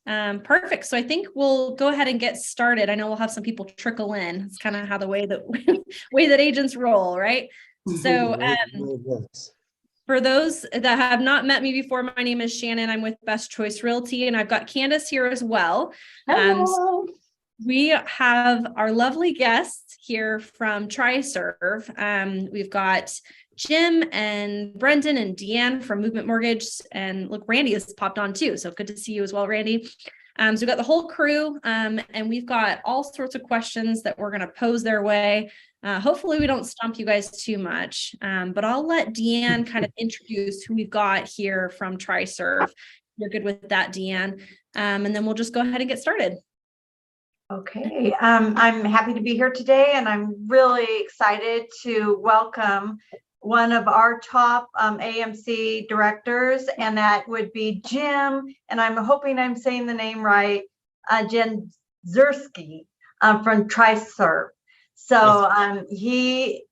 Perfect. So I think we'll go ahead and get started. I know we'll have some people trickle in. It's kind of how the way that way that agents roll, right? So for those that have not met me before, my name is Shannon. I'm with Best Choice Realty, and I've got Candace here as well. Hello. We have our lovely guests here from Triserve. We've got Jim and Brendan and Deanne from Movement Mortgage, and look, Randy has popped on too. So good to see you as well, Randy. So we've got the whole crew, and we've got all sorts of questions that we're going to pose their way. Hopefully we don't stump you guys too much, but I'll let Deanne kind of introduce who we've got here from Triserve. You're good with that, Deanne, and then we'll just go ahead and get started. Okay, I'm happy to be here today, and I'm really excited to welcome one of our top AMC directors, and that would be Jim, and I'm hoping I'm saying the name right, Jen Zersky from Triserve. So he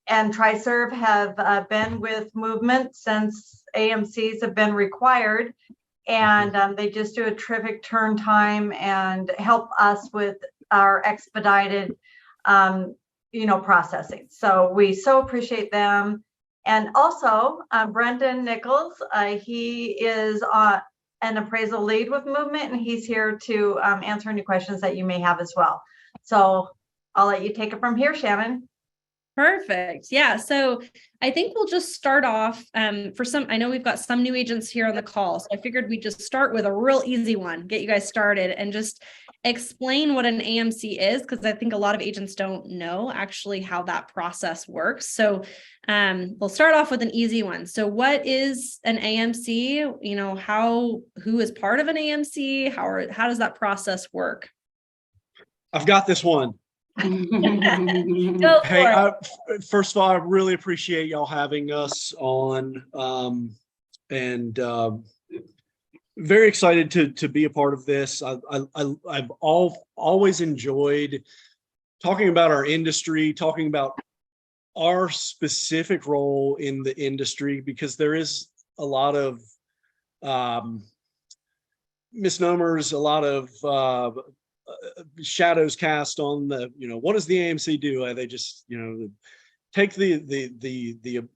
and Triserve have been with Movement since AMCs have been required. And they just do a terrific turn time and help us with our expedited, processing. So we so appreciate them. And also Brendan Nichols, he is an appraisal lead with Movement, and he's here to answer any questions that you may have as well. So I'll let you take it from here, Shannon. Perfect. Yeah. So I think we'll just start off I know we've got some new agents here on the call. So I figured we'd just start with a real easy one, get you guys started and just explain what an AMC is, because I think a lot of agents don't know actually how that process works. So we'll start off with an easy one. So what is an AMC? Who is part of an AMC? How does that process work? I've got this one. Hey, first of all, I really appreciate y'all having us on, and very excited to be a part of this. I've always enjoyed talking about our industry, talking about our specific role in the industry, because there is a lot of misnomers, a lot of shadows cast on the, what does the AMC do? They just, take the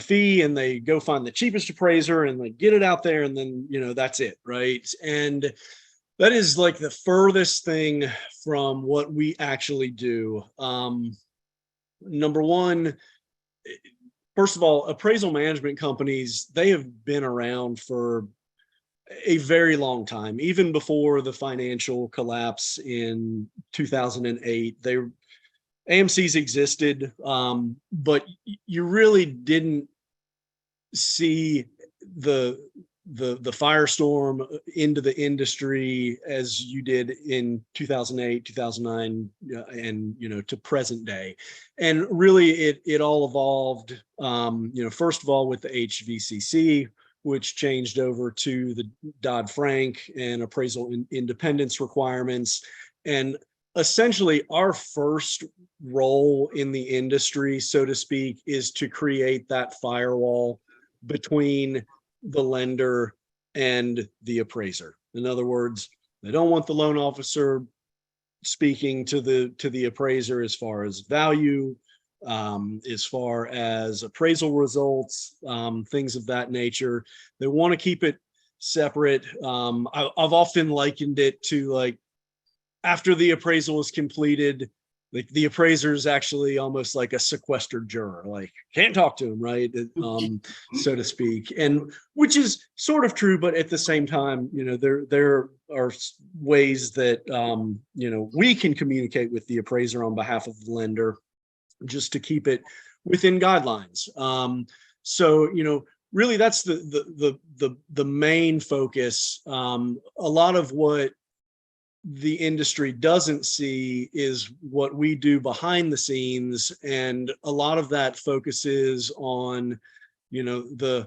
fee and they go find the cheapest appraiser and they get it out there, and then, that's it, right? And that is like the furthest thing from what we actually do. Number one, first of all, appraisal management companies, they have been around for a very long time, even before the financial collapse in 2008. AMCs existed, but you really didn't see the firestorm into the industry as you did in 2008, 2009, and to present day. And really, it all evolved. First of all with the HVCC, which changed over to the Dodd-Frank and appraisal independence requirements. And essentially our first role in the industry, so to speak, is to create that firewall between the lender and the appraiser. In other words, they don't want the loan officer speaking to the appraiser as far as value, as far as appraisal results, things of that nature. They want to keep it separate. I've often likened it to, like, after the appraisal is completed, the appraiser is actually almost like a sequestered juror, like can't talk to him, right? So to speak, and which is sort of true, but at the same time, there are ways that we can communicate with the appraiser on behalf of the lender, just to keep it within guidelines. So really that's the main focus. A lot of what the industry doesn't see is what we do behind the scenes, and a lot of that focuses on the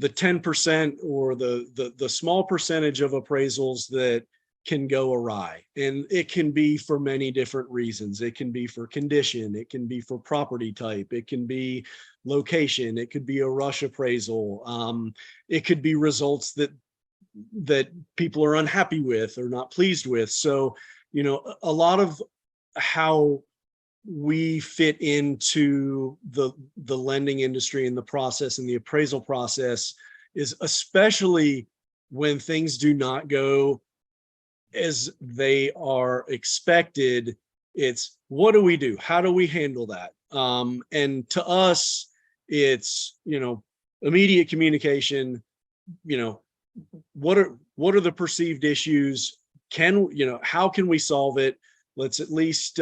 10% or the small percentage of appraisals that can go awry. And it can be for many different reasons. It can be for condition, it can be for property type, it can be location, it could be a rush appraisal, it could be results that that people are unhappy with or not pleased with. So, a lot of how we fit into the lending industry and the process and the appraisal process is, especially when things do not go as they are expected, it's what do we do? How do we handle that? And to us, it's, immediate communication, what are the perceived issues? How can we solve it? Let's at least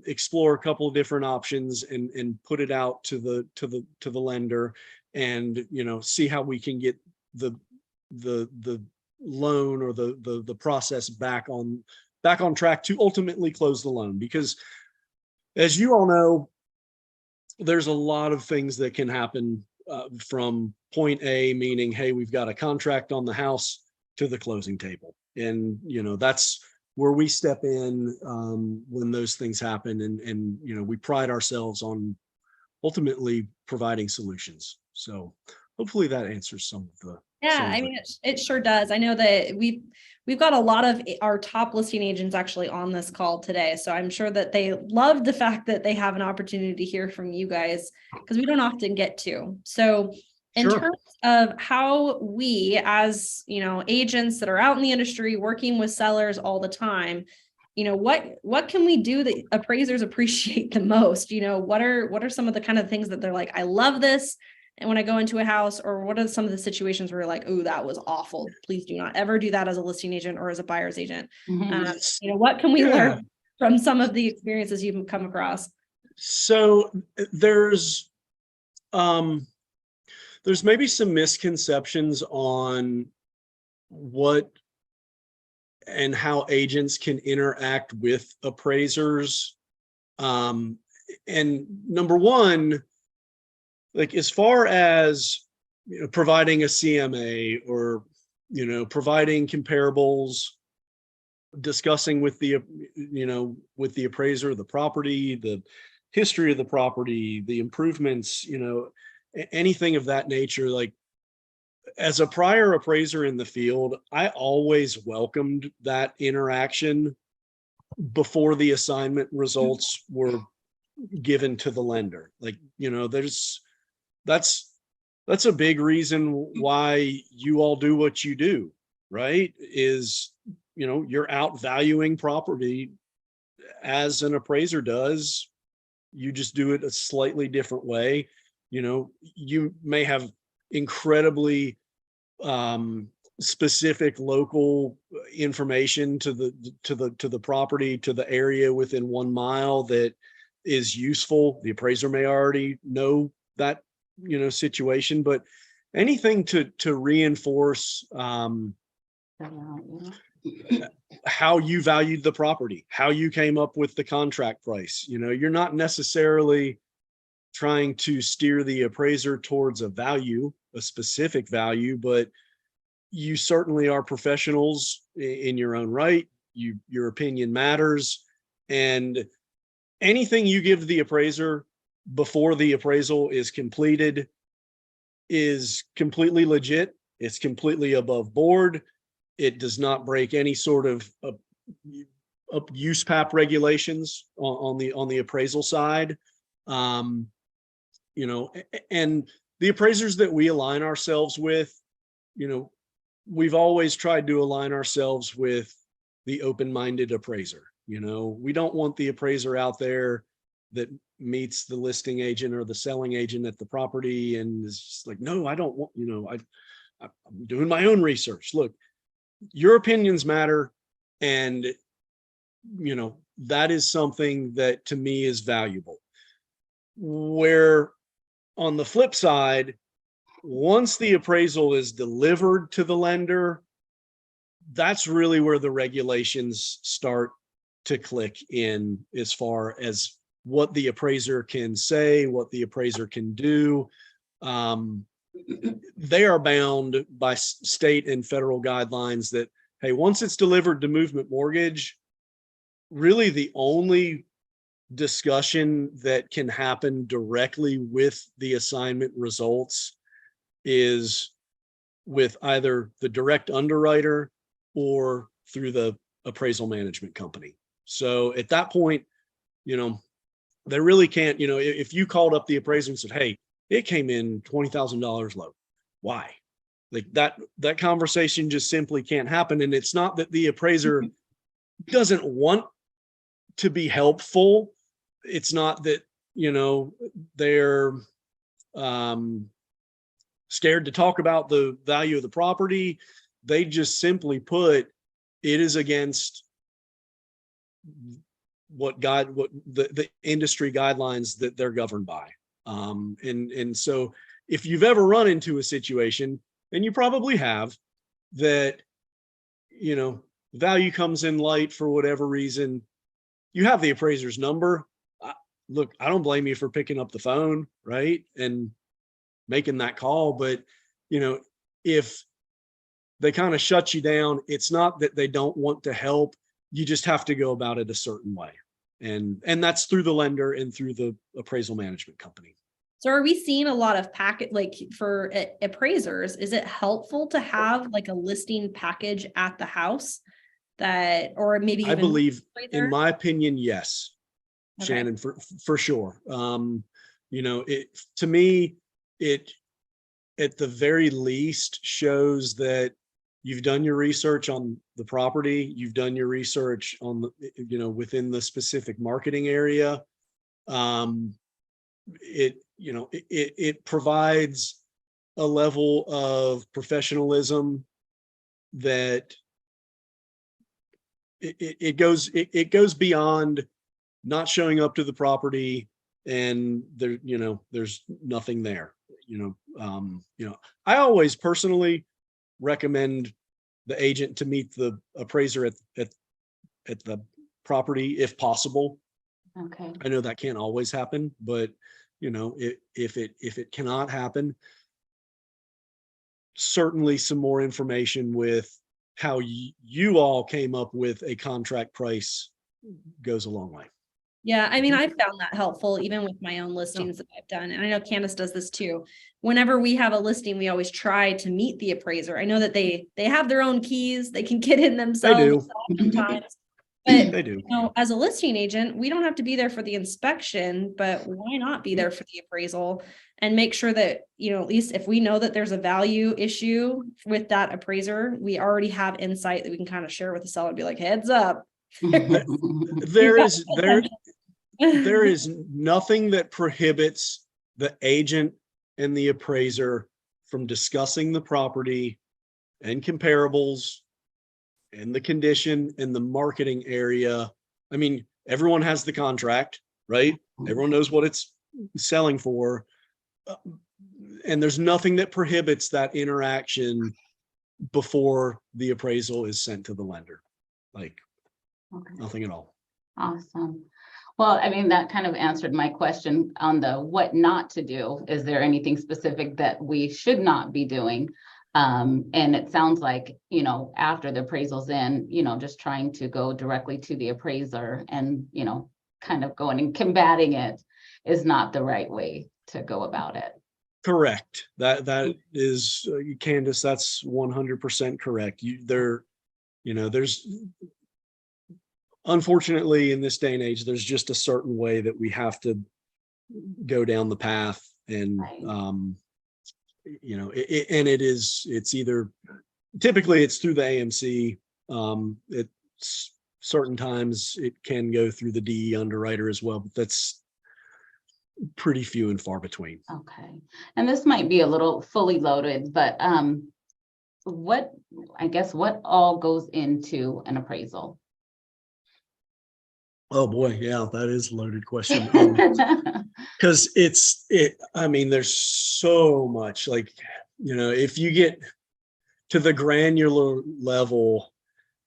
explore a couple of different options and put it out to the lender, and see how we can get the loan or the process back on track to ultimately close the loan. Because as you all know, there's a lot of things that can happen from point A, meaning, hey, we've got a contract on the house, to the closing table. And, that's where we step in when those things happen. And we pride ourselves on ultimately providing solutions. So hopefully that answers some of the. Yeah, I mean, it sure does. I know that we've got a lot of our top listing agents actually on this call today. So I'm sure that they love the fact that they have an opportunity to hear from you guys, because we don't often get to. So in terms of how we, as agents that are out in the industry working with sellers all the time, what can we do that appraisers appreciate the most? What are some of the kind of things that they're like, I love this, and when I go into a house? Or what are some of the situations where you're like, oh, that was awful, please do not ever do that as a listing agent or as a buyer's agent? What can we learn from some of the experiences you've come across? So there's maybe some misconceptions on what and how agents can interact with appraisers. And number one, like, as far as providing a CMA or providing comparables, discussing with the appraiser the property, the history of the property, the improvements, anything of that nature. Like, as a prior appraiser in the field, I always welcomed that interaction before the assignment results were given to the lender. Like, that's a big reason why you all do what you do, right? Is, you're out valuing property as an appraiser does. You just do it a slightly different way. You may have incredibly specific local information to the property, to the area within 1 mile that is useful. The appraiser may already know that situation, but anything to reinforce how you valued the property, how you came up with the contract price. You're not necessarily trying to steer the appraiser towards a specific value, but you certainly are professionals in your own right. Your opinion matters, and anything you give the appraiser before the appraisal is completed is completely legit. It's completely above board. It does not break any sort of USPAP regulations on the appraisal side. And the appraisers that we align ourselves with, we've always tried to align ourselves with the open-minded appraiser. We don't want the appraiser out there that meets the listing agent or the selling agent at the property and is just like, no, I don't want, I'm doing my own research. Look, your opinions matter. And, that is something that to me is valuable. Where on the flip side, once the appraisal is delivered to the lender, that's really where the regulations start to click in, as far as what the appraiser can say, what the appraiser can do. They are bound by state and federal guidelines that, hey, once it's delivered to Movement Mortgage, really the only discussion that can happen directly with the assignment results is with either the direct underwriter or through the appraisal management company. So at that point, they really can't, if you called up the appraiser and said, hey, it came in $20,000 low. Why? Like that conversation just simply can't happen. And it's not that the appraiser doesn't want to be helpful. It's not that, they're scared to talk about the value of the property. They just simply put, it is against what the industry guidelines that they're governed by. And so if you've ever run into a situation, and you probably have, that, value comes in light for whatever reason, you have the appraiser's number. Look, I don't blame you for picking up the phone, right? And making that call. But, if they kind of shut you down, it's not that they don't want to help. You just have to go about it a certain way. And that's through the lender and through the appraisal management company. So are we seeing a lot of packet, like for appraisers, is it helpful to have like a listing package at the house that, or maybe even I believe, appraiser? in my opinion, yes, Okay. Shannon, for sure. To me, it at the very least shows that you've done your research on the property, you've done your research on the, within the specific marketing area. It provides a level of professionalism that it goes beyond not showing up to the property and there's nothing there. I always personally recommend the agent to meet the appraiser at the property if possible. Okay. I know that can't always happen, but if it cannot happen, certainly some more information with how you all came up with a contract price goes a long way. Yeah, I mean, I've found that helpful even with my own listings that I've done. And I know Candace does this too. Whenever we have a listing, we always try to meet the appraiser. I know that they have their own keys. They can get in themselves oftentimes. But They do. as a listing agent, we don't have to be there for the inspection, but why not be there for the appraisal and make sure that, at least if we know that there's a value issue with that appraiser, we already have insight that we can kind of share with the seller and be like, heads up. There is nothing that prohibits the agent and the appraiser from discussing the property and comparables and the condition and the marketing area. I mean, everyone has the contract, right? Everyone knows what it's selling for. And there's nothing that prohibits that interaction before the appraisal is sent to the lender. Like, Okay. nothing at all. Awesome. Well, I mean, that kind of answered my question on the what not to do. Is there anything specific that we should not be doing? And it sounds like, after the appraisal's in, just trying to go directly to the appraiser and, kind of going and combating it is not the right way to go about it. Correct. That is, Candace, that's 100% correct. There's, unfortunately, in this day and age, there's just a certain way that we have to go down the path. And, Right. it's either, typically it's through the AMC. It's certain times it can go through the DE underwriter as well, but that's pretty few and far between. Okay. And this might be a little fully loaded, but what all goes into an appraisal? Oh boy, yeah, that is a loaded question. Because I mean, there's so much, like, if you get to the granular level,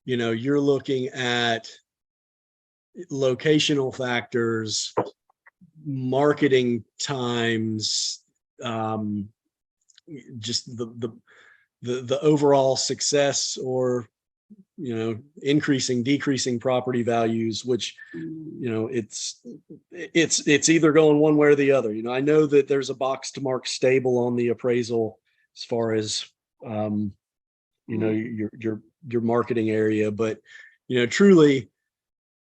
you're looking at locational factors, marketing times, just the overall success or increasing, decreasing property values, which it's either going one way or the other. I know that there's a box to mark stable on the appraisal as far as you know, your marketing area. But, you know, truly,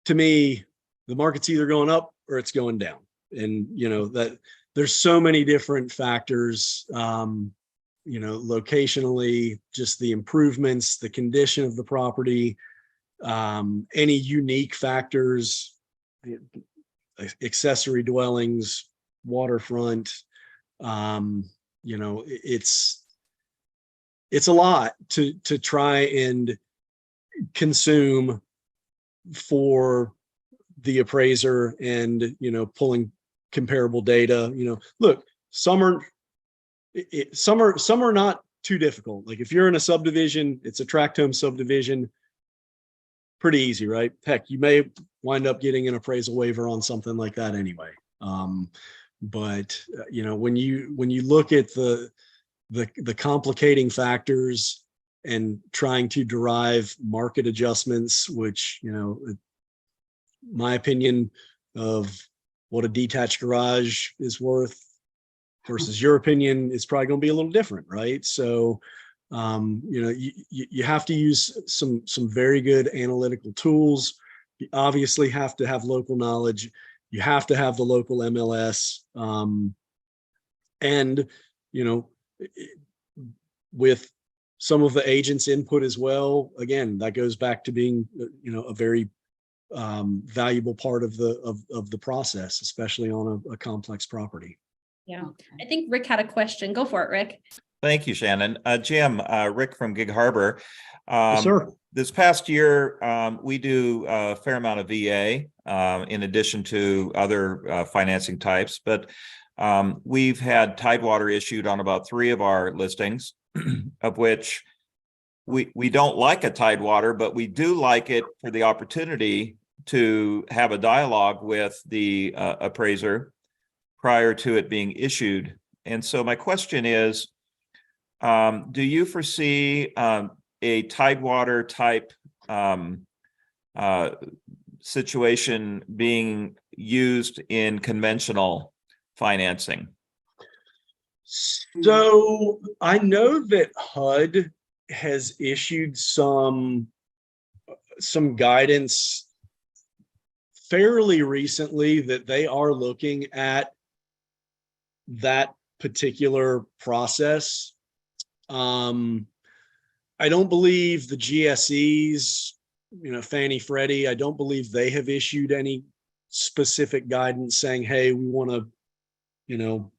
to me, the market's either going up or it's going down. And, you know, that there's so many different factors, you know, locationally, just the improvements, the condition of the property, any unique factors, accessory dwellings, waterfront, you know, it's a lot to try and consume for the appraiser, and, you know, pulling comparable data. You know, look, some are not too difficult. Like if you're in a subdivision, it's a tract home subdivision, pretty easy, right? Heck, you may wind up getting an appraisal waiver on something like that anyway. But you know, when you look at the complicating factors and trying to derive market adjustments, which, you know, my opinion of what a detached garage is worth versus your opinion is probably going to be a little different, right? So, you know, you have to use some very good analytical tools. You obviously have to have local knowledge. You have to have the local MLS, and, you know, with some of the agents' input as well. Again, that goes back to being, you know, a very valuable part of the process, especially on a complex property. Yeah. I think Rick had a question. Go for it, Rick. Thank you, Shannon. Jim, Rick from Gig Harbor. Yes, sir. This past year, we do a fair amount of VA in addition to other financing types, but we've had Tidewater issued on about 3 of our listings, of which we don't like a Tidewater, but we do like it for the opportunity to have a dialogue with the appraiser prior to it being issued. And so my question is, do you foresee a Tidewater type situation being used in conventional financing? So I know that HUD has issued some guidance fairly recently that they are looking at that particular process. I don't believe the GSEs, you know, Fannie, Freddie, I don't believe they have issued any specific guidance saying, hey, we want to, you know,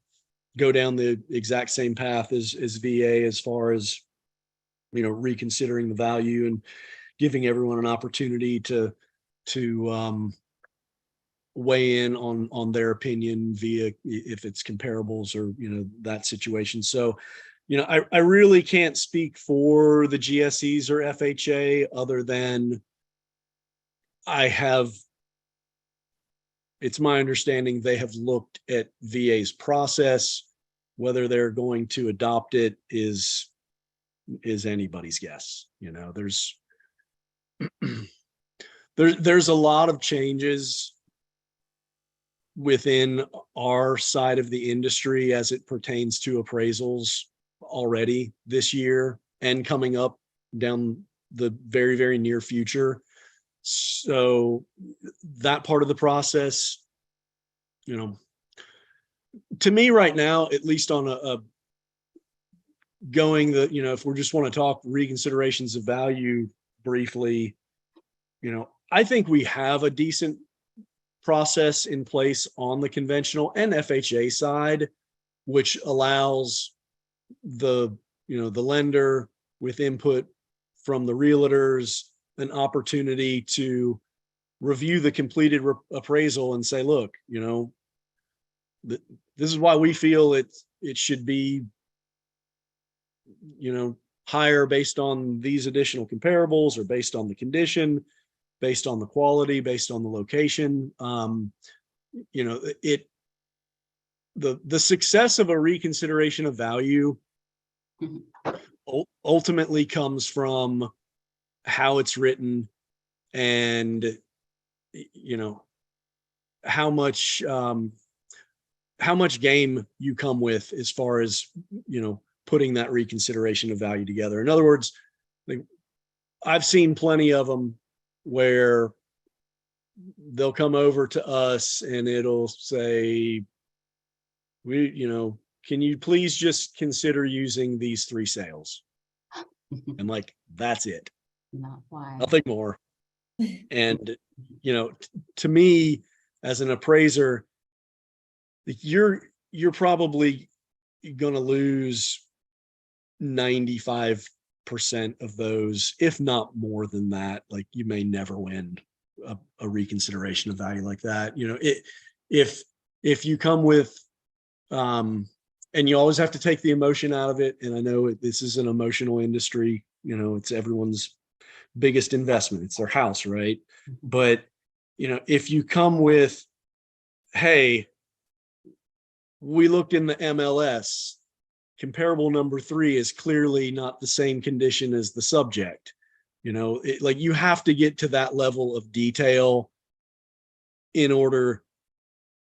go down the exact same path as VA as far as, you know, reconsidering the value and giving everyone an opportunity to weigh in on their opinion via, if it's comparables or, you know, that situation. So, you know, I really can't speak for the GSEs or FHA other than it's my understanding they have looked at VA's process. Whether they're going to adopt it is anybody's guess. You know, there's a lot of changes within our side of the industry as it pertains to appraisals already this year and coming up down the very, very near future. So that part of the process, you know, to me right now, at least on a going the, you know, if we just want to talk reconsiderations of value briefly, you know, I think we have a decent process in place on the conventional and FHA side, which allows the, you know, the lender with input from the realtors an opportunity to review the completed appraisal and say, look, you know, this is why we feel it should be, you know, higher based on these additional comparables, or based on the condition, based on the quality, based on the location. You know, the success of a reconsideration of value ultimately comes from how it's written and, you know, how much game you come with as far as, you know, putting that reconsideration of value together. In other words, like, I've seen plenty of them where they'll come over to us and it'll say, can you please just consider using these 3 sales? And like, that's it. Not why. Nothing more. And, to me, as an appraiser, you're probably going to lose 95% of those, if not more than that. Like, you may never win a reconsideration of value like that. If you come with, and you always have to take the emotion out of it. And I know this is an emotional industry, it's everyone's biggest investment. It's their house, right? But, if you come with, hey, we looked in the MLS, comparable number 3 is clearly not the same condition as the subject. Like, you have to get to that level of detail in order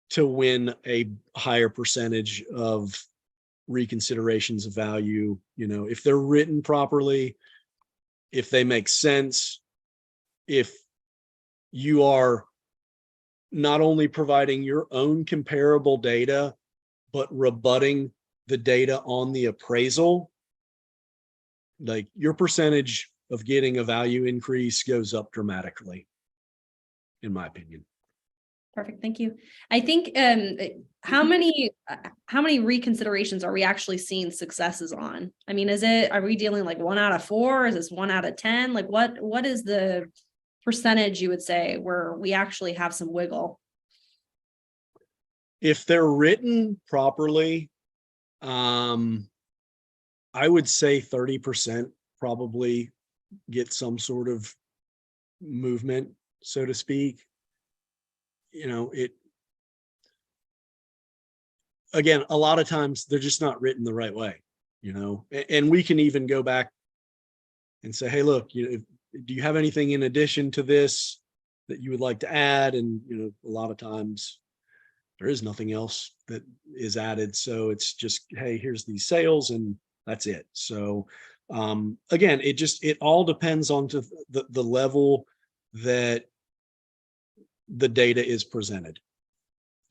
to win a higher percentage of reconsiderations of value. If they're written properly, if they make sense, if you are not only providing your own comparable data, but rebutting the data on the appraisal, like, your percentage of getting a value increase goes up dramatically, in my opinion. Perfect. Thank you. I think, how many reconsiderations are we actually seeing successes on? I mean, are we dealing like 1 out of 4? Is this 1 out of 10? Like, what is the percentage you would say where we actually have some wiggle? If they're written properly, I would say 30% probably get some sort of movement, so to speak. Again, a lot of times they're just not written the right way, and we can even go back and say, hey, look, do you have anything in addition to this that you would like to add? And, a lot of times there is nothing else that is added. So it's just, hey, here's these sales and that's it. So, again, it all depends on the level that the data is presented,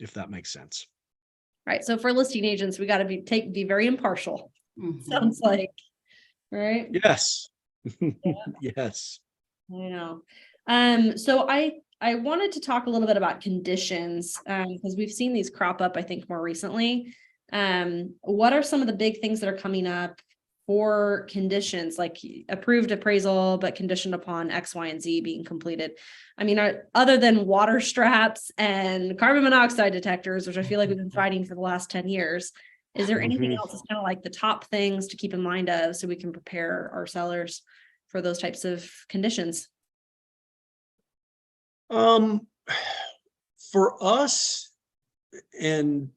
if that makes sense. Right. So for listing agents, we got to be very impartial. Mhm. Sounds like, right? Yes. Yes. I know. So I wanted to talk a little bit about conditions, because we've seen these crop up, I think, more recently. What are some of the big things that are coming up for conditions, like approved appraisal, but conditioned upon X, Y, and Z being completed? I mean, other than water straps and carbon monoxide detectors, which I feel like we've been fighting for the last 10 years, is there anything else that's kind of like the top things to keep in mind of so we can prepare our sellers for those types of conditions? For us, and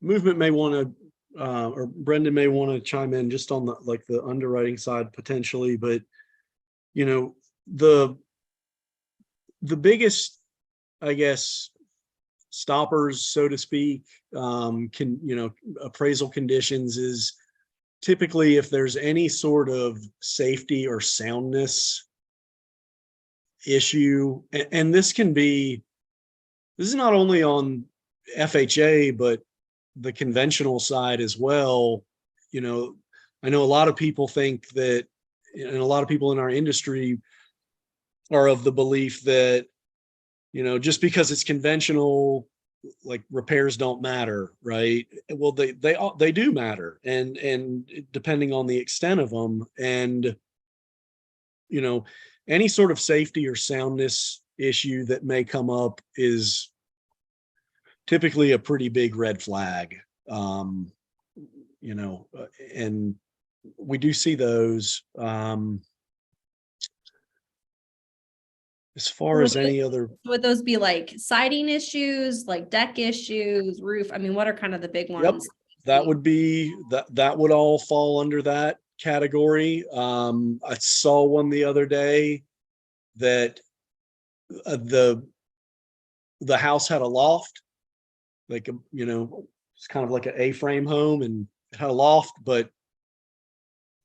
Movement may want to, or Brendan may want to chime in just on the underwriting side potentially, but the biggest, I guess, stoppers, so to speak, appraisal conditions is typically if there's any sort of safety or soundness issue, and this is not only on FHA, but the conventional side as well. I know a lot of people think that, and a lot of people in our industry are of the belief that, just because it's conventional, like, repairs don't matter, right? Well, they do matter, and depending on the extent of them, and any sort of safety or soundness issue that may come up is typically a pretty big red flag. And we do see those. As far as any other, would those be like siding issues, like deck issues, roof? I mean, what are kind of the big yep, ones? that would all fall under that category. I saw one the other day that the house had a loft, like, it's kind of like an A-frame home and it had a loft, but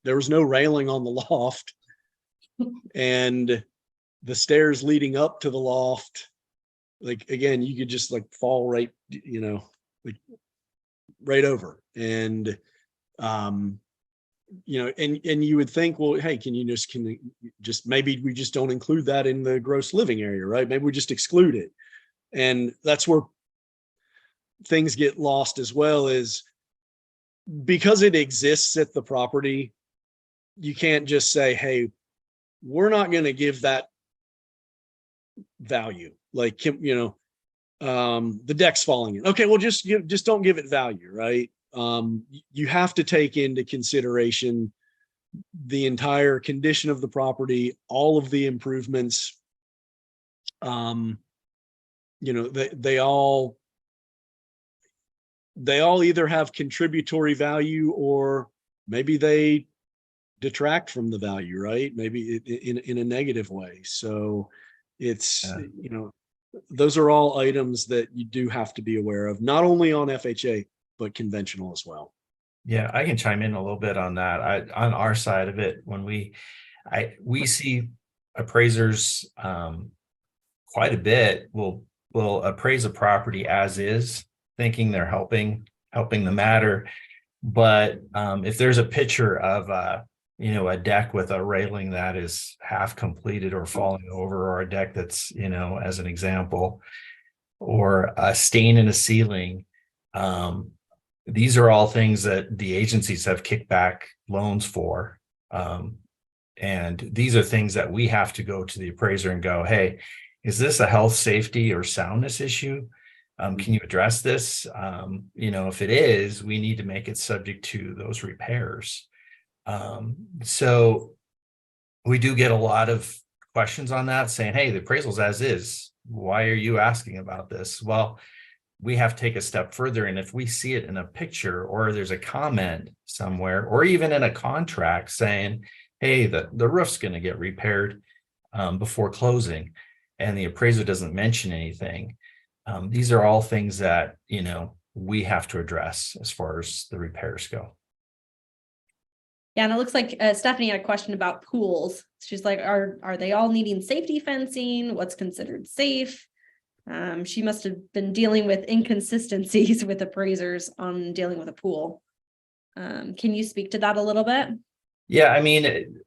there was no railing on the loft. And the stairs leading up to the loft, like, again, you could just like fall right, like right over. And, and you would think, well, hey, can you just maybe we just don't include that in the gross living area, right? Maybe we just exclude it. And that's where things get lost as well, is because it exists at the property, you can't just say, hey, we're not going to give that value. Like, the deck's falling in. Okay, well, just don't give it value, right? You have to take into consideration the entire condition of the property, all of the improvements. They all either have contributory value or maybe they detract from the value, right? Maybe in a negative way. So it's, those are all items that you do have to be aware of, not only on FHA, but conventional as well. Yeah, I can chime in a little bit on that. On our side of it, when we see appraisers quite a bit will appraise a property as is, thinking they're helping the matter. But if there's a picture of a deck with a railing that is half completed or falling over, or a deck that's, as an example, or a stain in a ceiling, these are all things that the agencies have kicked back loans for. And these are things that we have to go to the appraiser and go, hey, is this a health, safety, or soundness issue? Can you address this? If it is, we need to make it subject to those repairs. So we do get a lot of questions on that saying, hey, the appraisal's as is. Why are you asking about this? Well, we have to take a step further. And if we see it in a picture, or there's a comment somewhere, or even in a contract saying, hey, the roof's going to get repaired before closing, and the appraiser doesn't mention anything, these are all things that, we have to address as far as the repairs go. Yeah, and it looks like Stephanie had a question about pools. She's like, are they all needing safety fencing? What's considered safe? She must have been dealing with inconsistencies with appraisers on dealing with a pool. Can you speak to that a little bit? Yeah, I mean,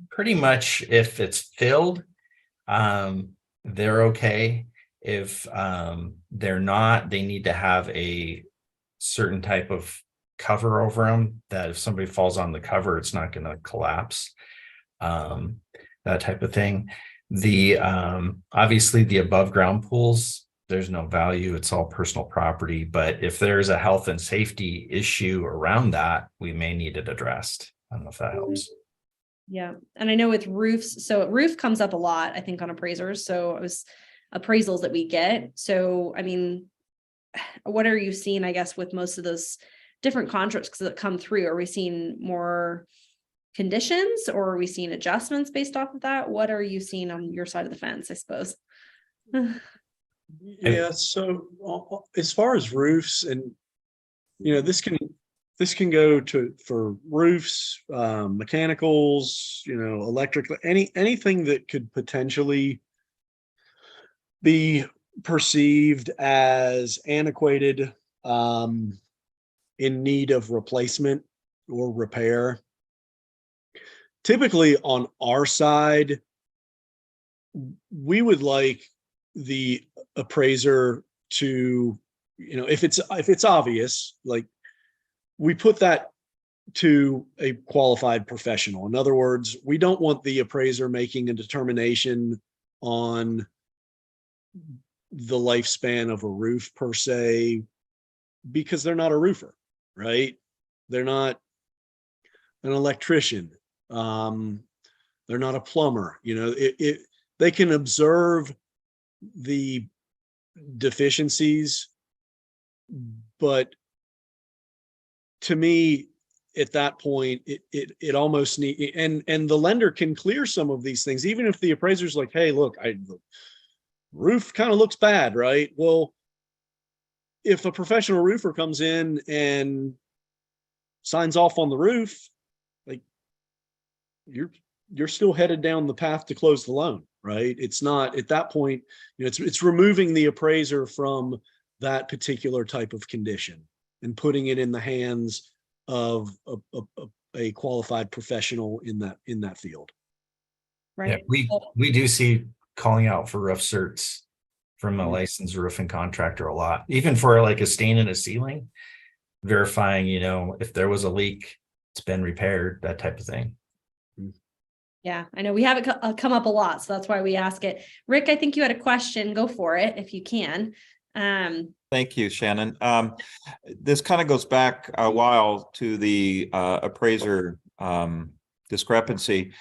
pretty much if it's filled, they're okay. If they're not, they need to have a certain type of cover over them that if somebody falls on the cover, it's not going to collapse. That type of thing. The obviously the above ground pools, there's no value, it's all personal property. But if there's a health and safety issue around that, we may need it addressed. I don't know if that helps. Yeah. And I know with roofs, so roof comes up a lot, I think, on appraisers. So it was appraisals that we get. So, I mean, what are you seeing, I guess, with most of those different contracts that come through? Are we seeing more conditions, or are we seeing adjustments based off of that? What are you seeing on your side of the fence, I suppose? Yeah. So as far as roofs, and this can go for roofs, mechanicals, electric, anything that could potentially be perceived as antiquated, in need of replacement or repair. Typically on our side, we would like the appraiser to, if it's obvious, like, we put that to a qualified professional. In other words, we don't want the appraiser making a determination on the lifespan of a roof per se, because they're not a roofer, right? They're not an electrician. They're not a plumber. They can observe the deficiencies, but to me, at that point, it almost need, and the lender can clear some of these things, even if the appraiser's like, hey, look, the roof kind of looks bad, right? Well, if a professional roofer comes in and signs off on the roof, like you're still headed down the path to close the loan, right? It's not at that point, it's removing the appraiser from that particular type of condition and putting it in the hands of a qualified professional in that field. Yeah, Right. we do see calling out for roof certs from a Mhm. licensed roofing contractor a lot, even for like a stain in a ceiling, verifying, if there was a leak, it's been repaired, that type of thing. Yeah, I know we have it come up a lot, so that's why we ask it. Rick, I think you had a question. Go for it if you can. Thank you, Shannon. This kind of goes back a while to the appraiser discrepancy.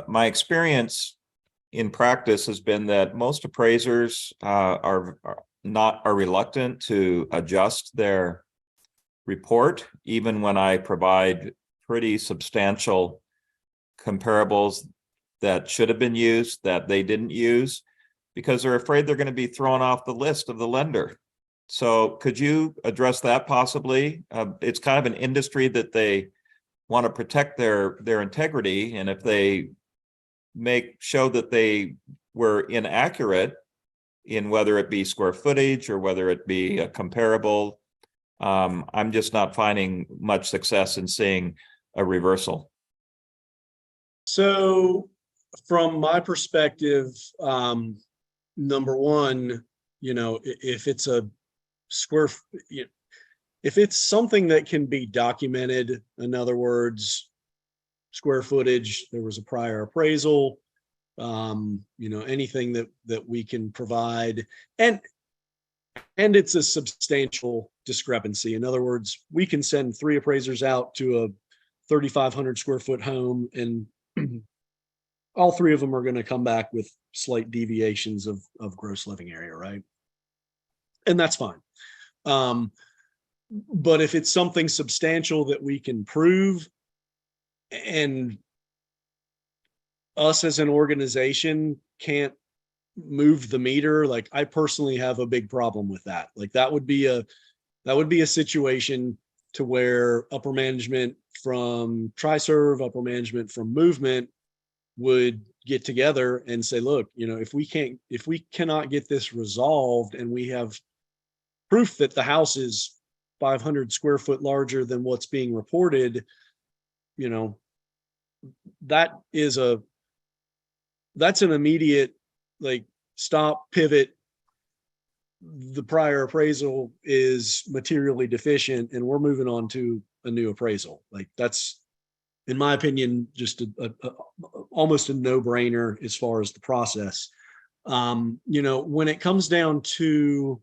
My experience in practice has been that most appraisers are reluctant to adjust their report, even when I provide pretty substantial comparables that should have been used that they didn't use, because they're afraid they're going to be thrown off the list of the lender. So could you address that possibly? It's kind of an industry that they want to protect their integrity, and if they show that they were inaccurate in whether it be square footage or whether it be a comparable, I'm just not finding much success in seeing a reversal. So from my perspective, number one, if it's a if it's something that can be documented, in other words, square footage, there was a prior appraisal, anything that we can provide, and it's a substantial discrepancy. In other words, we can send 3 appraisers out to a 3,500 square foot home, and all 3 of them are going to come back with slight deviations of gross living area, right? And that's fine. But if it's something substantial that we can prove, and us as an organization can't move the meter, like I personally have a big problem with that. Like that would be a situation to where upper management from Triserve, upper management from Movement would get together and say, look, if we cannot get this resolved, and we have proof that the house is 500 square foot larger than what's being reported, that's an immediate, like, stop, pivot. The prior appraisal is materially deficient and we're moving on to a new appraisal. Like that's, in my opinion, just almost a no-brainer as far as the process. When it comes down to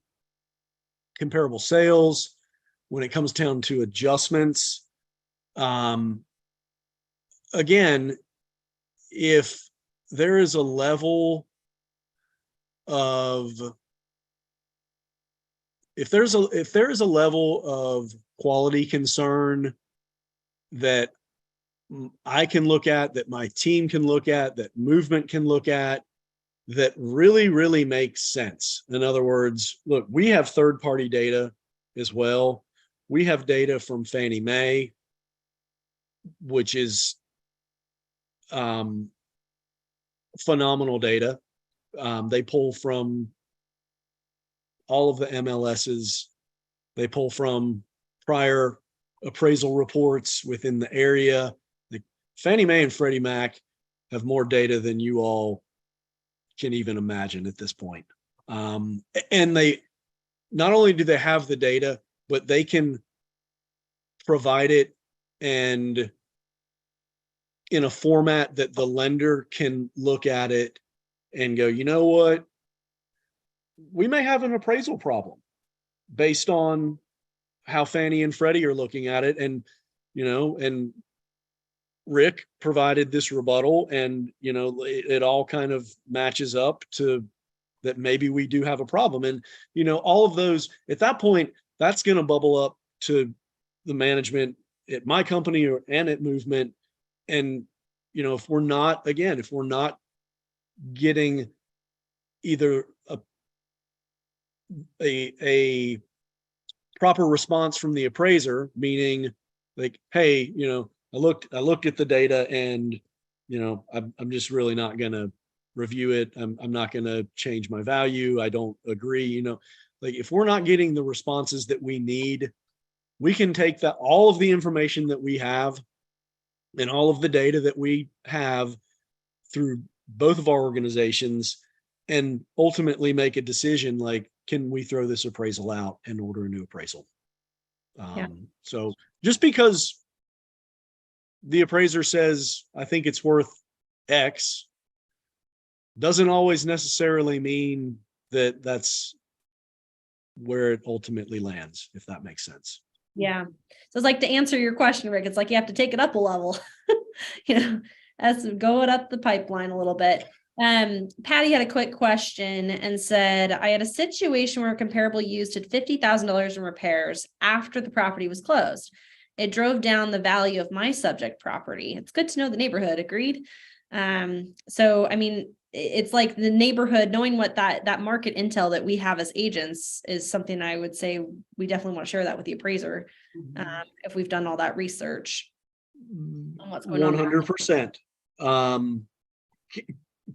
comparable sales, when it comes down to adjustments, again, if there is a level of if there is a level of quality concern that I can look at, that my team can look at, that Movement can look at, that really, really makes sense. In other words, look, we have third-party data as well. We have data from Fannie Mae, which is phenomenal data. They pull from all of the MLSs. They pull from prior appraisal reports within the area. The Fannie Mae and Freddie Mac have more data than you all can even imagine at this point. And they, not only do they have the data, but they can provide it and in a format that the lender can look at it and go, you know what? We may have an appraisal problem based on how Fannie and Freddie are looking at it. And, and Rick provided this rebuttal, and, it all kind of matches up to that. Maybe we do have a problem. And, all of those at that point, that's going to bubble up to the management at my company and at Movement. And, if we're not getting either a proper response from the appraiser, meaning like, hey, I looked at the data and, I'm just really not going to review it. I'm not going to change my value. I don't agree. Like if we're not getting the responses that we need, we can take that, all of the information that we have and all of the data that we have through both of our organizations and ultimately make a decision like, can we throw this appraisal out and order a new appraisal? Yeah. So just because the appraiser says, I think it's worth X, doesn't always necessarily mean that that's where it ultimately lands, if that makes sense. Yeah. So it's like, to answer your question, Rick, it's like you have to take it up a level, that's going up the pipeline a little bit. Patty had a quick question and said, I had a situation where a comparable use had $50,000 in repairs after the property was closed. It drove down the value of my subject property. It's good to know the neighborhood. Agreed. So, I mean, it's like the neighborhood, knowing what that market intel that we have as agents is something I would say we definitely want to share that with the appraiser. If we've done all that research on what's going on. 100%.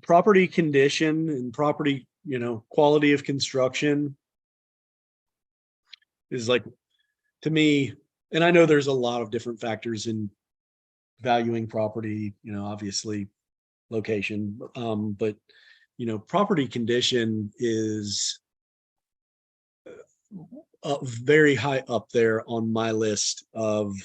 Property condition and property, quality of construction is like, to me, and I know there's a lot of different factors in valuing property, obviously location, but property condition is very high up there on my list of,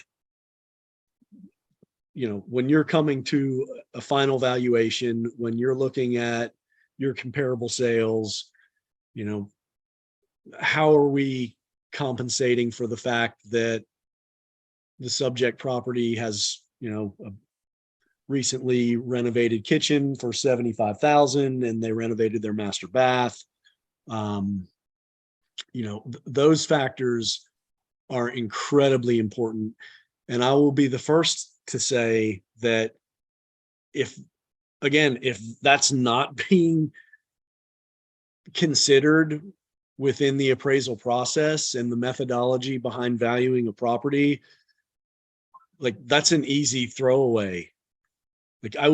when you're coming to a final valuation, when you're looking at your comparable sales, how are we compensating for the fact that the subject property has, a recently renovated kitchen for $75,000 and they renovated their master bath. Those factors are incredibly important. And I will be the first to say that if that's not being considered within the appraisal process and the methodology behind valuing a property, like that's an easy throwaway. Like I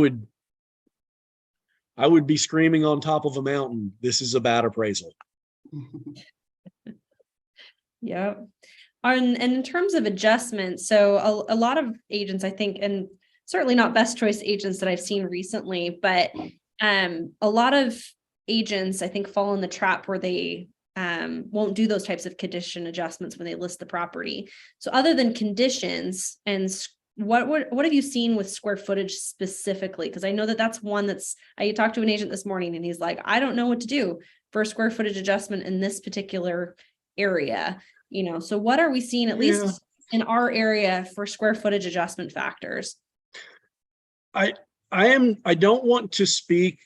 would be screaming on top of a mountain, this is a bad appraisal. Yeah. And in terms of adjustments, so a lot of agents, I think, and certainly not best choice agents that I've seen recently, but a lot of agents, I think, fall in the trap where they won't do those types of condition adjustments when they list the property. So other than conditions, and what have you seen with square footage specifically? Because I know that's one I talked to an agent this morning and he's like, I don't know what to do for a square footage adjustment in this particular area. So what are we seeing, at least in our area, for square footage adjustment factors? I don't want to speak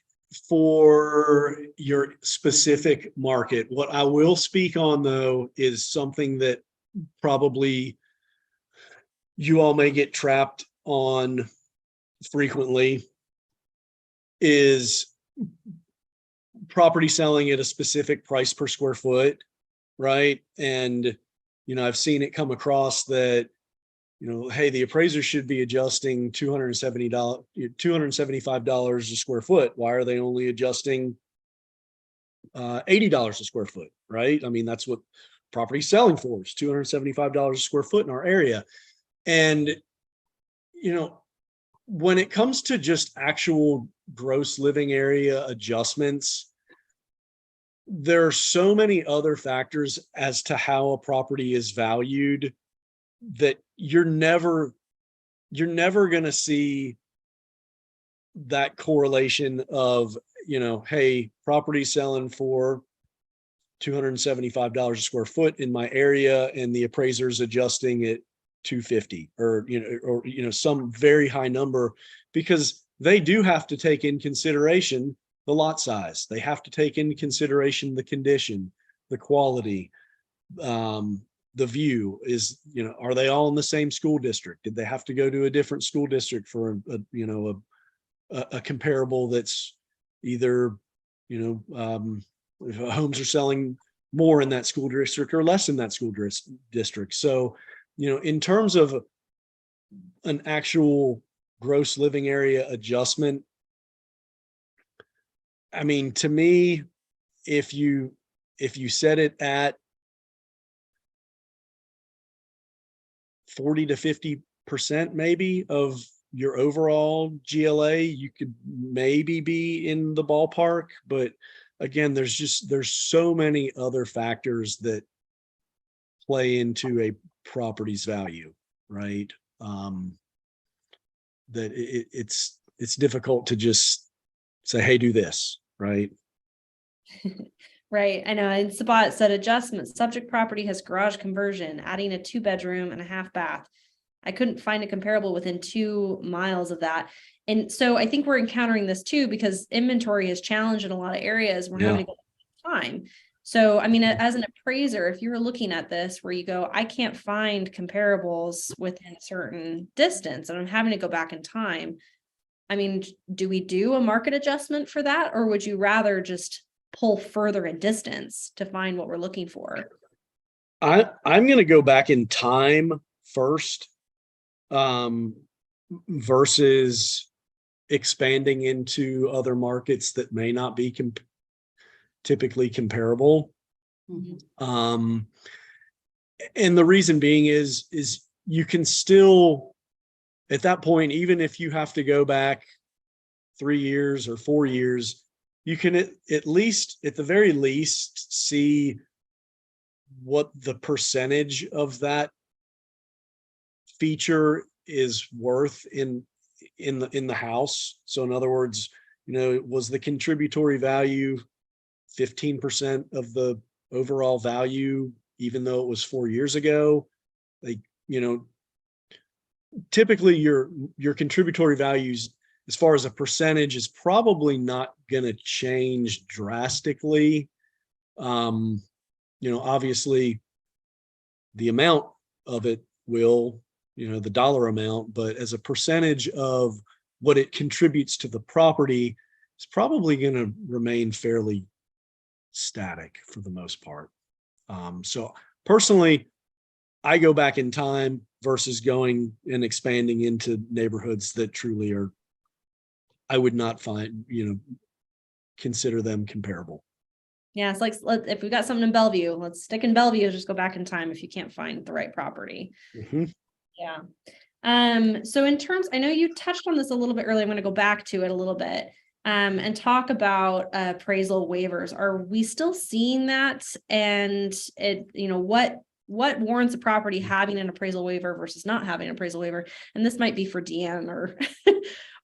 for your specific market. What I will speak on though is something that probably you all may get trapped on frequently, is property selling at a specific price per square foot. Right. And, I've seen it come across that, hey, the appraiser should be adjusting $275 a square foot. Why are they only adjusting $80 a square foot? Right. I mean, that's what property selling for, is $275 a square foot in our area. And, when it comes to just actual gross living area adjustments, there are so many other factors as to how a property is valued that you're never going to see that correlation of, hey, property selling for $275 a square foot in my area and the appraiser's adjusting it $250 or some very high number, because they do have to take in consideration the lot size. They have to take into consideration the condition, the quality, the view is, are they all in the same school district? Did they have to go to a different school district for a comparable that's either, homes are selling more in that school district or less in that school district. So, in terms of an actual gross living area adjustment, I mean, to me, if you set it at 40 to 50% maybe of your overall GLA, you could maybe be in the ballpark. But again, there's so many other factors that play into a property's value, right? That it's difficult to just say, hey, do this, right? Right. I know. And Sabat said adjustment, subject property has garage conversion, adding a 2-bedroom and a half bath. I couldn't find a comparable within 2 miles of that. And so I think we're encountering this too, because inventory is challenged in a lot of areas. We're having to go time. So, I mean, as an appraiser, if you're looking at this where you go, I can't find comparables within a certain distance and I'm having to go back in time. I mean, do we do a market adjustment for that? Or would you rather just pull further in distance to find what we're looking for? I'm going to go back in time first, versus expanding into other markets that may not be typically comparable. Mhm. And the reason being is you can still, at that point, even if you have to go back 3 years or 4 years, you can at least, at the very least, see what the percentage of that feature is worth in the house. So in other words, was the contributory value 15% of the overall value, even though it was 4 years ago? Like, typically your contributory values, as far as a percentage, is probably not going to change drastically. Obviously the amount of it will, the dollar amount, but as a percentage of what it contributes to the property, it's probably going to remain fairly static for the most part. So personally, I go back in time versus going and expanding into neighborhoods that truly are, I would not find, consider them comparable. Yeah, it's like, if we've got something in Bellevue, let's stick in Bellevue, just go back in time if you can't find the right property. Mm-hmm. Yeah. So in terms, I know you touched on this a little bit earlier. I'm going to go back to it a little bit and talk about appraisal waivers. Are we still seeing that? And what warrants a property having an appraisal waiver versus not having an appraisal waiver? And this might be for Deanne or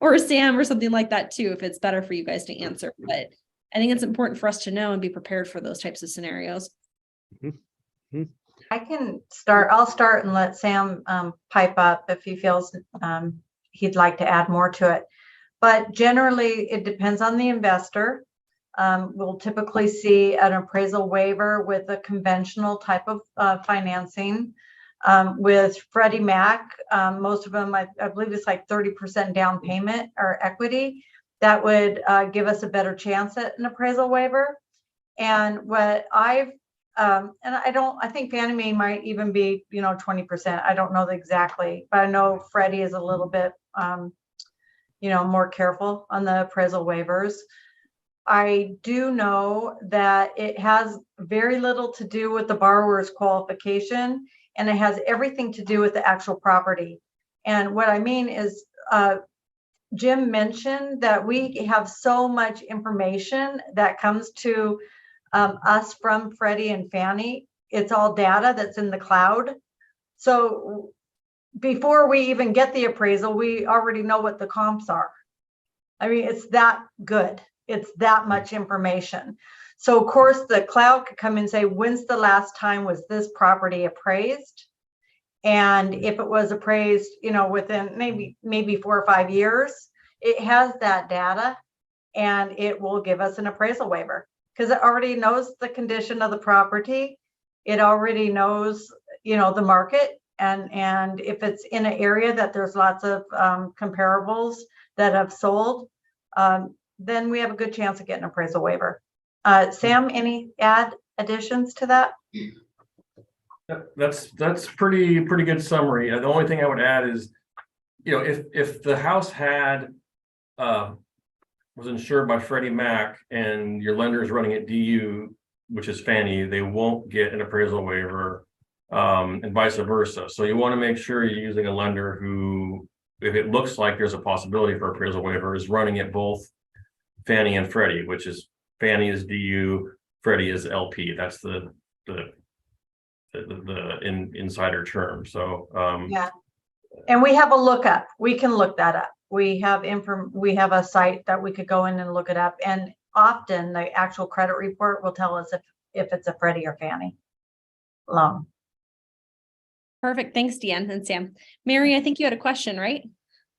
or Sam or something like that too, if it's better for you guys to answer. But I think it's important for us to know and be prepared for those types of scenarios. Mm-hmm. I can start. I'll start and let Sam pipe up if he feels he'd like to add more to it. But generally, it depends on the investor. We'll typically see an appraisal waiver with a conventional type of financing. With Freddie Mac, most of them, I believe it's like 30% down payment or equity. That would give us a better chance at an appraisal waiver. And what I've and I think Fannie Mae might even be, 20%. I don't know exactly, but I know Freddie is a little bit, more careful on the appraisal waivers. I do know that it has very little to do with the borrower's qualification, and it has everything to do with the actual property. And what I mean is, Jim mentioned that we have so much information that comes to us from Freddie and Fannie. It's all data that's in the cloud. So before we even get the appraisal, we already know what the comps are. I mean, it's that good. It's that much information. So of course the cloud could come and say, when's the last time was this property appraised? And if it was appraised, within maybe 4 or 5 years, it has that data and it will give us an appraisal waiver because it already knows the condition of the property. It already knows, the market. And if it's in an area that there's lots of comparables that have sold, then we have a good chance of getting an appraisal waiver. Sam, any additions to that? That's pretty good summary. The only thing I would add is, if the house had was insured by Freddie Mac and your lender is running at DU, which is Fannie, they won't get an appraisal waiver, and vice versa. So you want to make sure you're using a lender who, if it looks like there's a possibility for appraisal waiver, is running at both Fannie and Freddie, which is Fannie is DU, Freddie is LP. That's the insider term. So Yeah. And we have a lookup. We can look that up. We have a site that we could go in and look it up. And often the actual credit report will tell us if it's a Freddie or Fannie loan. Perfect. Thanks, Deanne and Sam. Mary, I think you had a question, right?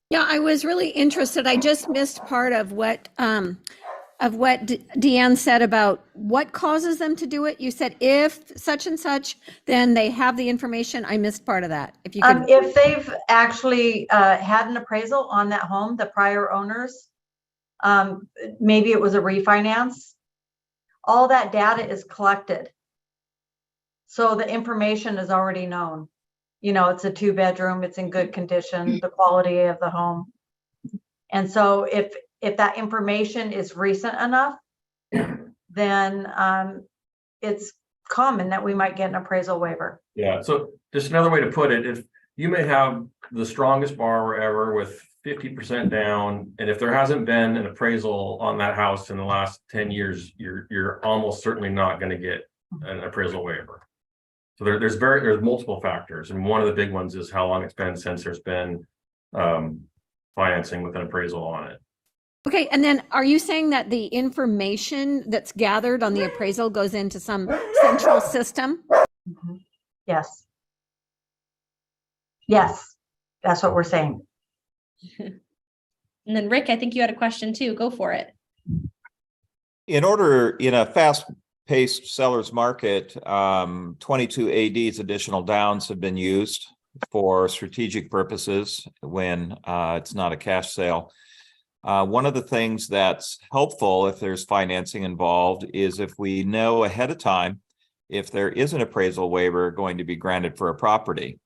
Yeah, I was really interested. I just missed part of what Deanne said about what causes them to do it. You said if such and such, then they have the information. I missed part of that. If you could. If they've actually had an appraisal on that home, the prior owners, maybe it was a refinance, all that data is collected. So the information is already known. It's a 2-bedroom, it's in good condition, the quality of the home. And so if that information is recent enough, then it's common that we might get an appraisal waiver. yeah, so just another way to put it, if you may have the strongest borrower ever with 50% down, and if there hasn't been an appraisal on that house in the last 10 years, you're almost certainly not going to get an appraisal waiver. So there's multiple factors, and one of the big ones is how long it's been since there's been financing with an appraisal on it. Okay, and then are you saying that the information that's gathered on the appraisal goes into some central system? Mm-hmm. Yes. Yes, that's what we're saying. And then Rick, I think you had a question too. Go for it. In a fast-paced seller's market, 22 ADs additional downs have been used for strategic purposes when it's not a cash sale. One of the things that's helpful if there's financing involved is if we know ahead of time if there is an appraisal waiver going to be granted for a property.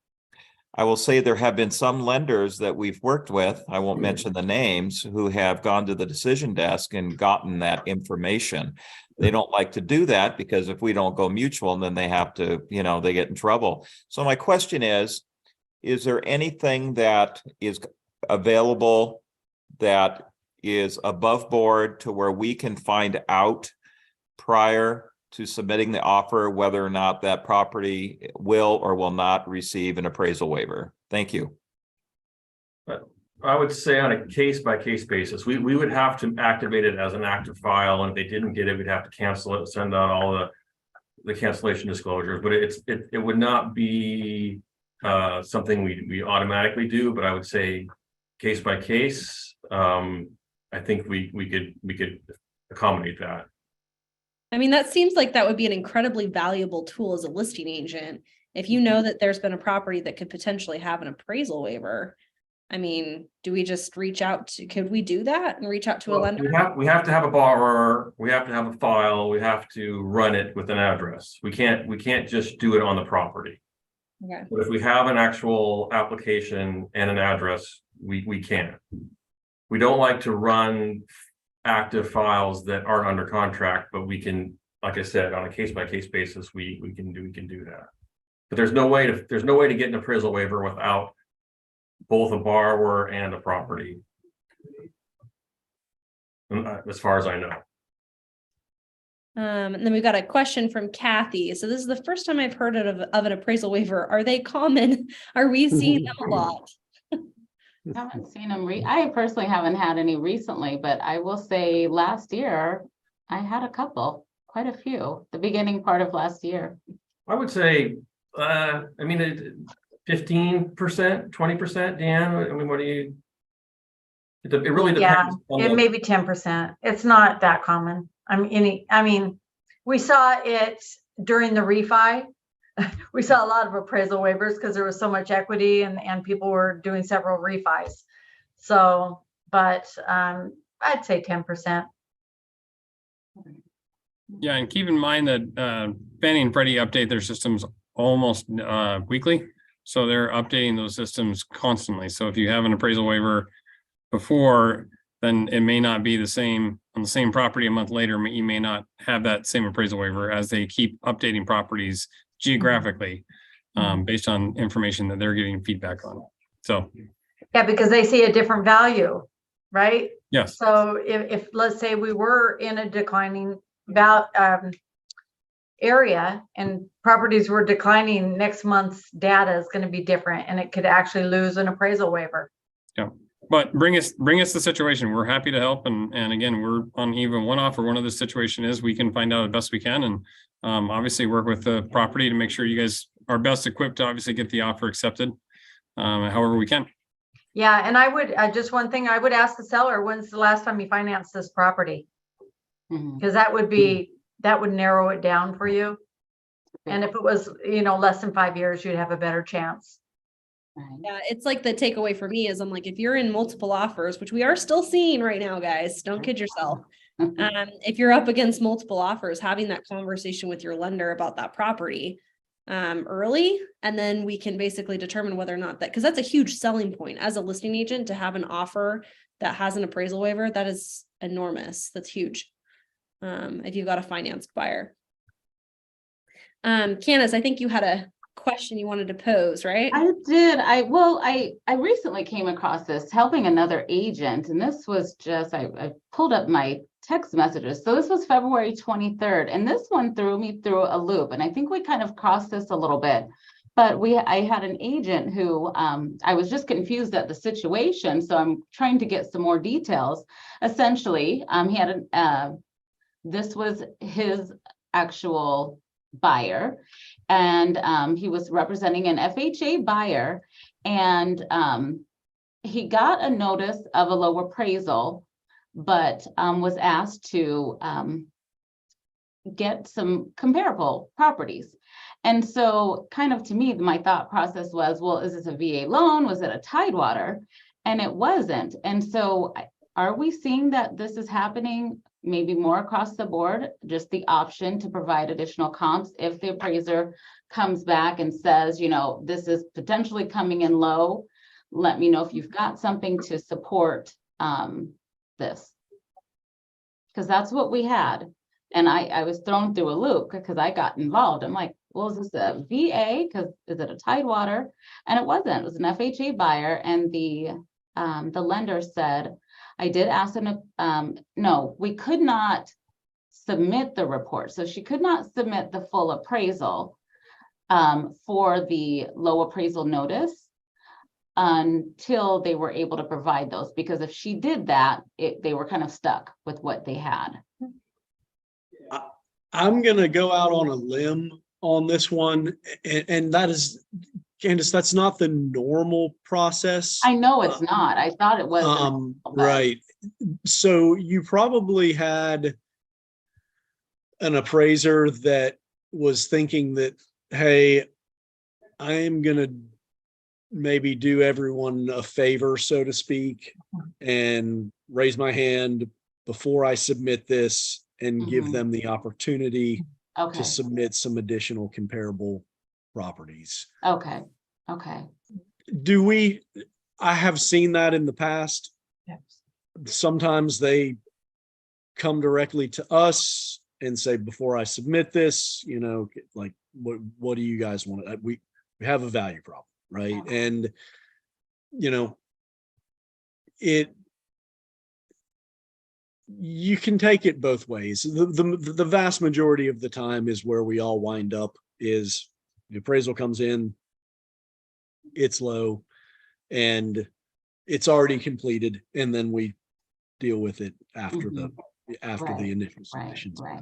I will say there have been some lenders that we've worked with, I won't mention the names, who have gone to the decision desk and gotten that information. They don't like to do that because if we don't go mutual, then they have to, they get in trouble. So my question is there anything that is available that is above board to where we can find out prior to submitting the offer whether or not that property will or will not receive an appraisal waiver? Thank you. I would say on a case-by-case basis, we would have to activate it as an active file, and if they didn't get it, we'd have to cancel it, send out all the cancellation disclosures. But it would not be something we automatically do. But I would say case by case, I think we could accommodate that. I mean, that seems like that would be an incredibly valuable tool as a listing agent. If you know that there's been a property that could potentially have an appraisal waiver, I mean, do we just could we do that and reach out to a lender? We have to have a borrower, we have to have a file, we have to run it with an address. We can't just do it on the property. Okay. But if we have an actual application and an address, we can. We don't like to run active files that aren't under contract, but we can, like I said, on a case-by-case basis, we can do that. But there's no way to get an appraisal waiver without both a borrower and a property, as far as I know. And then we've got a question from Kathy. So this is the first time I've heard of an appraisal waiver. Are they common? Are we seeing them a lot? I haven't seen them. I personally haven't had any recently, but I will say last year I had a couple, quite a few, the beginning part of last year. I would say, 15%, 20%, Dan. I mean, what do you? It really depends. Yeah, it may be 10%. It's not that common. I mean, we saw it during the refi. We saw a lot of appraisal waivers because there was so much equity and people were doing several refis. So, but I'd say 10%. Yeah, and keep in mind that Fannie and Freddie update their systems almost weekly. So they're updating those systems constantly. So if you have an appraisal waiver before, then it may not be the same on the same property a month later. You may not have that same appraisal waiver as they keep updating properties geographically based on information that they're getting feedback on. So Yeah, because they see a different value, right? yes. So if let's say we were in a declining area and properties were declining, next month's data is going to be different and it could actually lose an appraisal waiver. Yeah. But bring us the situation. We're happy to help. And again, we're on even one offer. One of the situation is we can find out the best we can and obviously work with the property to make sure you guys are best equipped to obviously get the offer accepted however we can. Yeah, and I would just one thing I would ask the seller, when's the last time you financed this property? Because that would narrow it down for you. And if it was, less than 5 years, you'd have a better chance. Yeah, it's like the takeaway for me is I'm like, if you're in multiple offers, which we are still seeing right now, guys, don't kid yourself. If you're up against multiple offers, having that conversation with your lender about that property early, and then we can basically determine whether or not that, because that's a huge selling point as a listing agent to have an offer that has an appraisal waiver. That is enormous. That's huge. If you've got a financed buyer. Candace, I think you had a question you wanted to pose, right? I did. I recently came across this helping another agent, and this was just, I pulled up my text messages. So this was February 23rd, and this one threw me through a loop. And I think we kind of crossed this a little bit, but I had an agent who I was just confused at the situation. So I'm trying to get some more details. Essentially, he had this was his actual buyer, and he was representing an FHA buyer, and he got a notice of a low appraisal, but was asked to get some comparable properties. And so kind of to me, my thought process was, well, is this a VA loan? Was it a Tidewater? And it wasn't. And so are we seeing that this is happening maybe more across the board, just the option to provide additional comps if the appraiser comes back and says, this is potentially coming in low, let me know if you've got something to support this. Because that's what we had. And I was thrown through a loop because I got involved. I'm like, well, is this a VA? Because is it a Tidewater? And it wasn't. It was an FHA buyer. And the lender said, I did ask them, no, we could not submit the report. So she could not submit the full appraisal for the low appraisal notice until they were able to provide those. Because if she did that, they were kind of stuck with what they had. I'm going to go out on a limb on this one. And that is, Candace, that's not the normal process. I know it's not. I thought it was. Right. So you probably had an appraiser that was thinking that, hey, I'm going to maybe do everyone a favor, so to speak, and raise my hand before I submit this and give them the opportunity to submit some additional comparable properties. Okay. I have seen that in the past. Yes. Sometimes they come directly to us and say, before I submit this, like, what do you guys want? We have a value problem, right? And, you can take it both ways. The vast majority of the time is where we all wind up is the appraisal comes in, it's low, and it's already completed, and then we deal with it after the initial submissions. Right.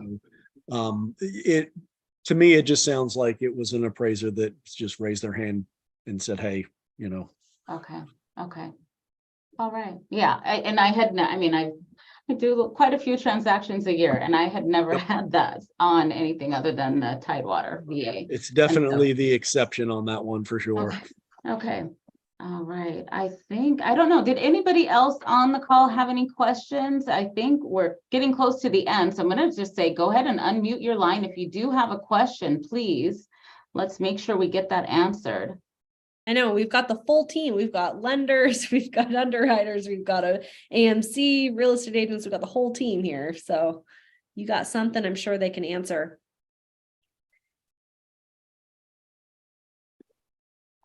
To me, it just sounds like it was an appraiser that just raised their hand and said, hey, Okay. All right. Yeah. I do quite a few transactions a year, and I had never had that on anything other than the Tidewater VA. It's definitely the exception on that one for sure. Okay. All right, I don't know, did anybody else on the call have any questions? I think we're getting close to the end, so I'm gonna just say, go ahead and unmute your line. If you do have a question, please, let's make sure we get that answered. I know we've got the full team. We've got lenders, we've got underwriters, we've got a AMC, real estate agents, we've got the whole team here. So you got something, I'm sure they can answer.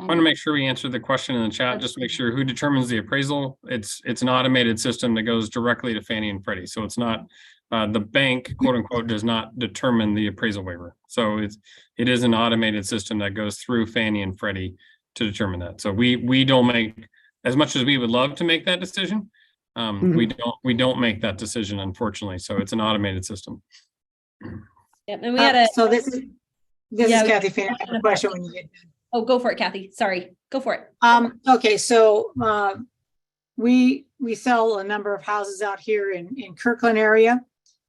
I want to make sure we answer the question in the chat, just to make sure who determines the appraisal. It's an automated system that goes directly to Fannie and Freddie. So it's not, the bank, quote unquote, does not determine the appraisal waiver. So it is an automated system that goes through Fannie and Freddie to determine that. So we don't make, as much as we would love to make that decision, we don't make that decision, unfortunately. So it's an automated system. Yep, and we had a, So this is Yeah, Kathy Fanning. I have a question when you get done. oh, go for it, Kathy. Sorry, go for it. Okay, so we sell a number of houses out here in Kirkland area,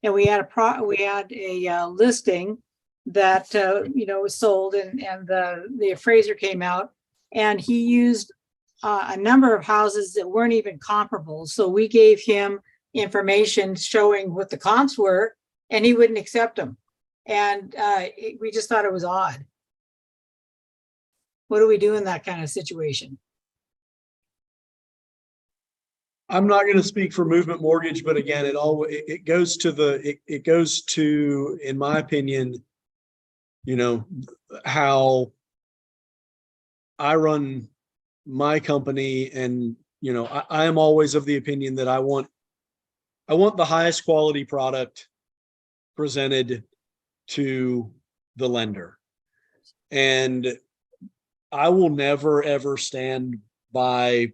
and we had a listing that was sold, and the appraiser came out, and he used a number of houses that weren't even comparable. So we gave him information showing what the comps were, and he wouldn't accept them, and we just thought it was odd. What do we do in that kind of situation? I'm not going to speak for Movement Mortgage, but again, it goes to, in my opinion, how I run my company, and I am always of the opinion that I want the highest quality product presented to the lender, and I will never ever stand by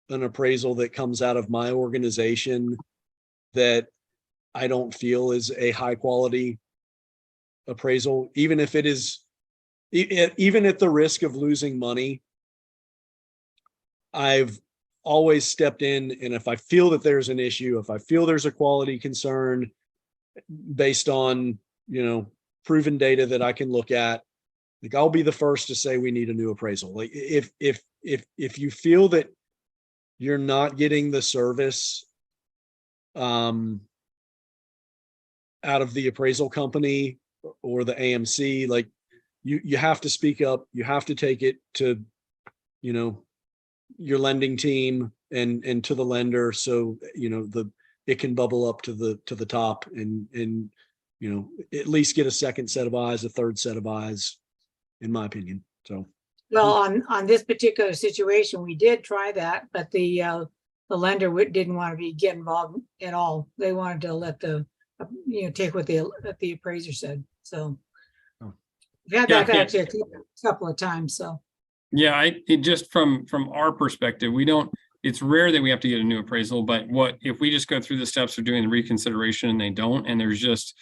an appraisal that comes out of my organization that I don't feel is a high quality appraisal, even if it is, even at the risk of losing money. I've always stepped in, and if I feel that there's an issue, if I feel there's a quality concern based on, proven data that I can look at, like, I'll be the first to say we need a new appraisal. Like, if you feel that you're not getting the service out of the appraisal company or the AMC, like, you have to speak up. You have to take it to, your lending team and to the lender. So, it can bubble up to the top and, at least get a second set of eyes, a third set of eyes, in my opinion. So. Well, on this particular situation, we did try that, but the lender didn't want to get involved at all. They wanted to let take what the appraiser said. So we've had that actually a couple of times. So yeah, just from our perspective, it's rare that we have to get a new appraisal, but if we just go through the steps of doing the reconsideration and they don't, and there's just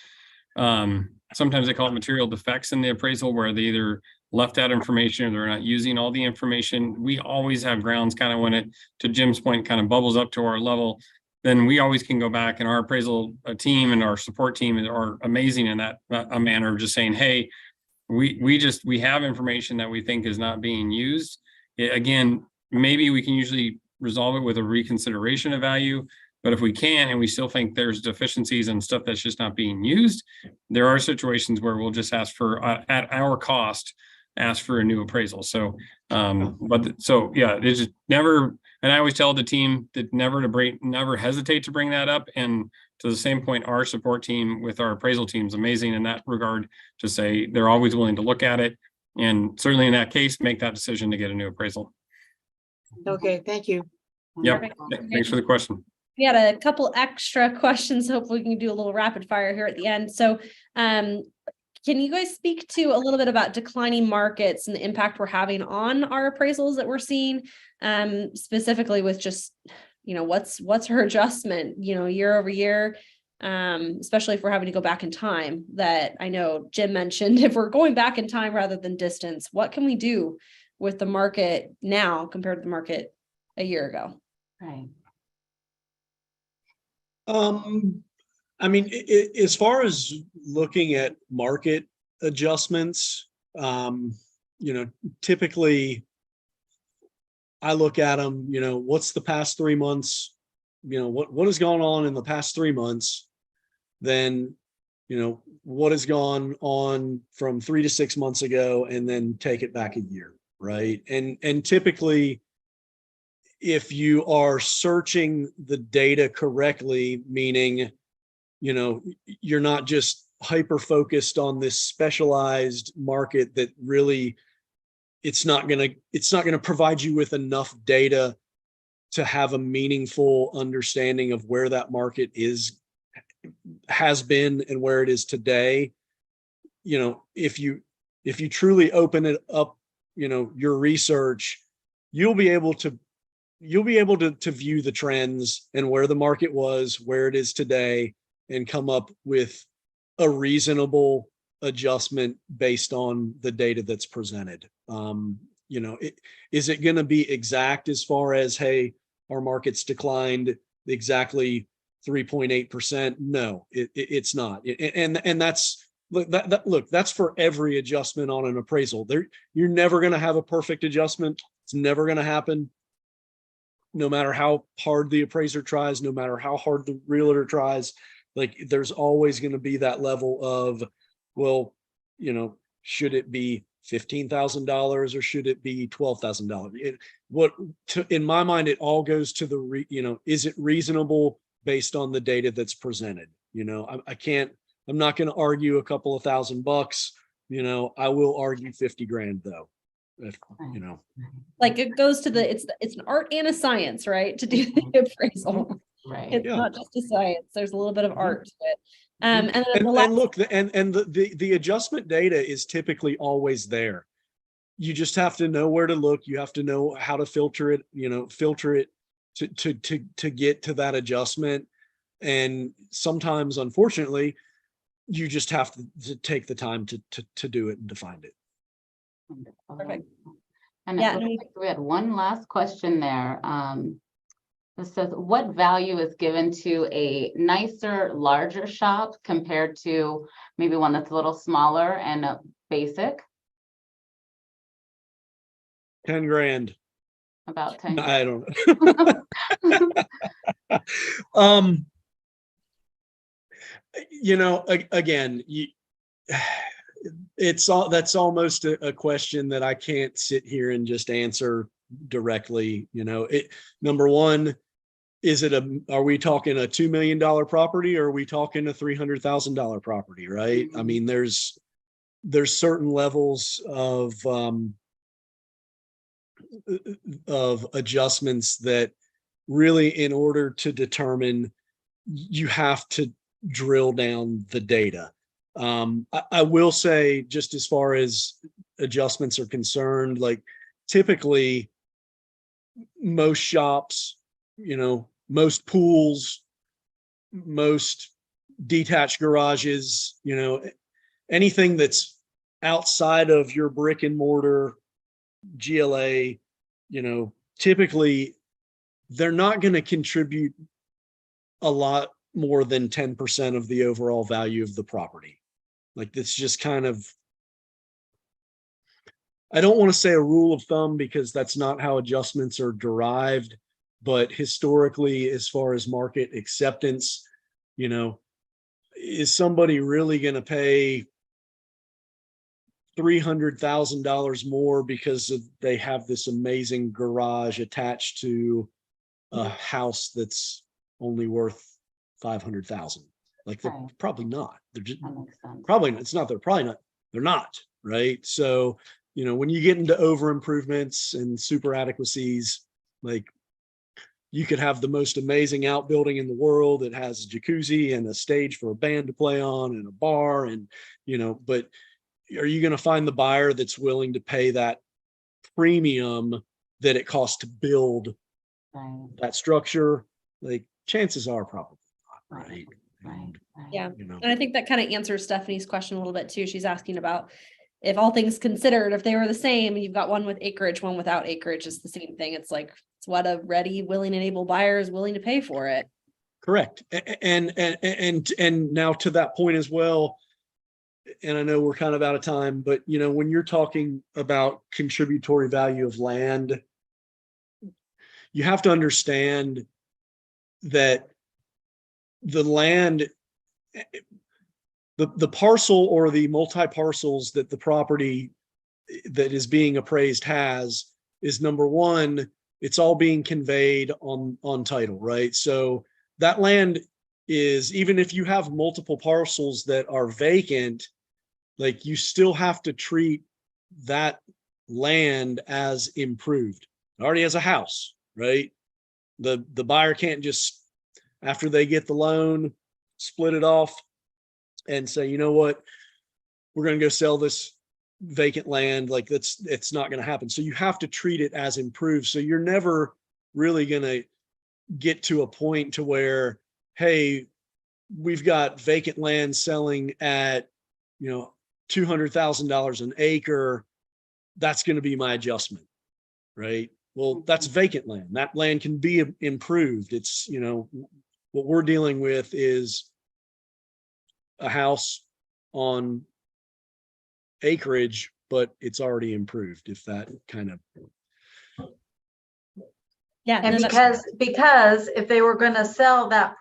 sometimes they call it material defects in the appraisal, where they either left out information or they're not using all the information. We always have grounds, kind of when it, to Jim's point, kind of bubbles up to our level, then we always can go back, and our appraisal team and our support team are amazing in that a manner of just saying, hey, we have information that we think is not being used. Again, maybe we can usually resolve it with a reconsideration of value, but if we can't, and we still think there's deficiencies and stuff that's just not being used, there are situations where we'll just ask for, at our cost, ask for a new appraisal. So, yeah, it's just never, and I always tell the team that never hesitate to bring that up. And to the same point, our support team with our appraisal team is amazing in that regard, to say they're always willing to look at it. And certainly in that case, make that decision to get a new appraisal. okay, thank you. Yep. Thanks for the question. We had a couple extra questions. Hopefully we can do a little rapid fire here at the end. So can you guys speak to a little bit about declining markets and the impact we're having on our appraisals that we're seeing, specifically with just, what's her adjustment, year over year, especially if we're having to go back in time, that I know Jim mentioned, if we're going back in time rather than distance, what can we do with the market now compared to the market a year ago? Right. I mean, as far as looking at market adjustments, typically I look at them, what's the past 3 months, what has gone on in the past 3 months, then, what has gone on from 3 to 6 months ago, and then take it back a year, right? And typically, if you are searching the data correctly, meaning, you're not just hyper focused on this specialized market that really it's not going to provide you with enough data to have a meaningful understanding of where that market has been and where it is today. If you truly open it up, your research, you'll be able to view the trends and where the market was, where it is today, and come up with a reasonable adjustment based on the data that's presented. Is it going to be exact as far as, hey, our market's declined exactly 3.8%? No, it's not. And that's look, that's for every adjustment on an appraisal. You're never going to have a perfect adjustment. It's never going to happen. No matter how hard the appraiser tries, no matter how hard the realtor tries, like there's always going to be that level of, well, should it be $15,000 or should it be $12,000? In my mind, it all goes to the, is it reasonable based on the data that's presented? I'm not going to argue a couple of $1,000. I will argue 50 grand though. If, like it goes to it's an art and a science, right? To do the appraisal. Right. It's not just a science. There's a little bit of art to it. And look, the adjustment data is typically always there. You just have to know where to look. You have to know how to filter it, to get to that adjustment. And sometimes, unfortunately, you just have to take the time to do it and to find it. Perfect. And Yeah, it looks like we had one last question there. This says, what value is given to a nicer, larger shop compared to maybe one that's a little smaller and a basic? 10 grand. About 10. I don't know. Again, that's almost a question that I can't sit here and just answer directly. Number one, are we talking a $2 million property, or are we talking a $300,000 property? Right. I mean, there's certain levels of adjustments that really, in order to determine, you have to drill down the data. I will say, just as far as adjustments are concerned, like typically most shops, most pools, most detached garages, anything that's outside of your brick and mortar GLA, typically they're not going to contribute a lot more than 10% of the overall value of the property. Like, that's just kind of, I don't want to say a rule of thumb, because that's not how adjustments are derived, but historically, as far as market acceptance, is somebody really going to pay $300,000 more because they have this amazing garage attached to a house that's only worth $500,000? Like, they're probably not. They're just probably, it's not, they're not, right? So, when you get into over improvements and super adequacies, like, you could have the most amazing outbuilding in the world that has a jacuzzi and a stage for a band to play on and a bar, and but are you going to find the buyer that's willing to pay that premium that it costs to build that structure? Like, chances are probably not, right? Yeah. And I think that kind of answers Stephanie's question a little bit too. She's asking about, if all things considered, if they were the same, and you've got one with acreage, one without acreage, it's the same thing. It's like, it's what a ready, willing, and able buyer is willing to pay for it. Correct. And now, to that point as well, and I know we're kind of out of time, but when you're talking about contributory value of land, you have to understand that the land, the parcel or the multi-parcels that the property that is being appraised has is, number one, it's all being conveyed on title, right? So that land is, even if you have multiple parcels that are vacant, like you still have to treat that land as improved. It already has a house, right? The buyer can't just, after they get the loan, split it off and say, you know what, we're going to go sell this vacant land. Like it's not going to happen. So you have to treat it as improved. So you're never really going to get to a point to where, hey, we've got vacant land selling at, you know, $200,000 an acre. That's going to be my adjustment, right? Well, that's vacant land. That land can be improved. It's, you know, what we're dealing with is a house on acreage, but it's already improved, if that kind of. Yeah. And no, that's- because if they were going to sell that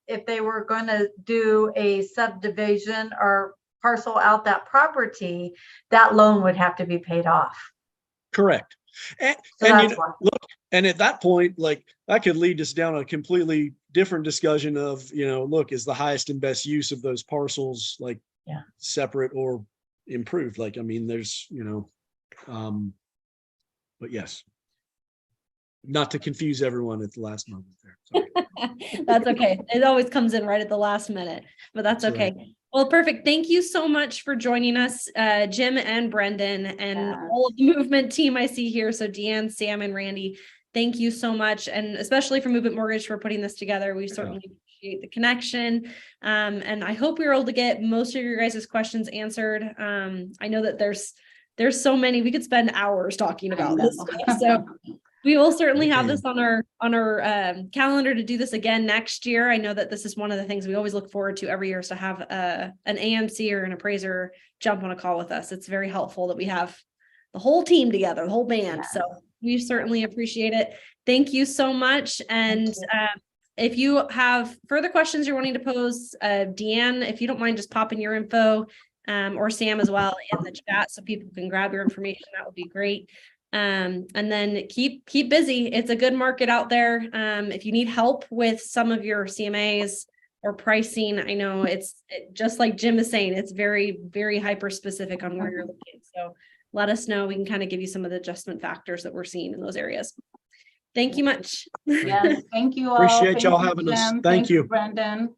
if they were going to do a subdivision or parcel out that property, that loan would have to be paid off. Correct. And, So and that's why. look, and at that point, like that could lead us down a completely different discussion of, you know, look, is the highest and best use of those parcels like separate or improved? Like, I mean, there's, you know, but yes, not to confuse everyone at the last moment there. Sorry. That's okay. It always comes in right at the last minute, but that's That's okay. right. Well, perfect. Thank you so much for joining us, Jim and Brendan, and all of the movement team I see here. So Deanne, Sam, and Randy, thank you so much. And especially for Movement Mortgage for putting this together. We certainly appreciate the connection. And I hope we were able to get most of your guys' questions answered. I know that there's so many, we could spend hours talking about this stuff. So we will certainly have this on our calendar to do this again next year. I know that this is one of the things we always look forward to every year, is to have an AMC or an appraiser jump on a call with us. It's very helpful that we have the whole team together, the whole band. So we certainly appreciate it. Thank you so much. And if you have further questions you're wanting to pose, Deanne, if you don't mind just popping your info, or Sam as well, in the chat so people can grab your information, that would be great. And then keep busy. It's a good market out there. If you need help with some of your CMAs or pricing, I know just like Jim is saying, it's very, very hyper specific on where you're looking. So let us know. We can kind of give you some of the adjustment factors that we're seeing in those areas. Thank you much. Yes, thank you all. Appreciate Thank y'all you, having us. Jim. Thank you. Brendan.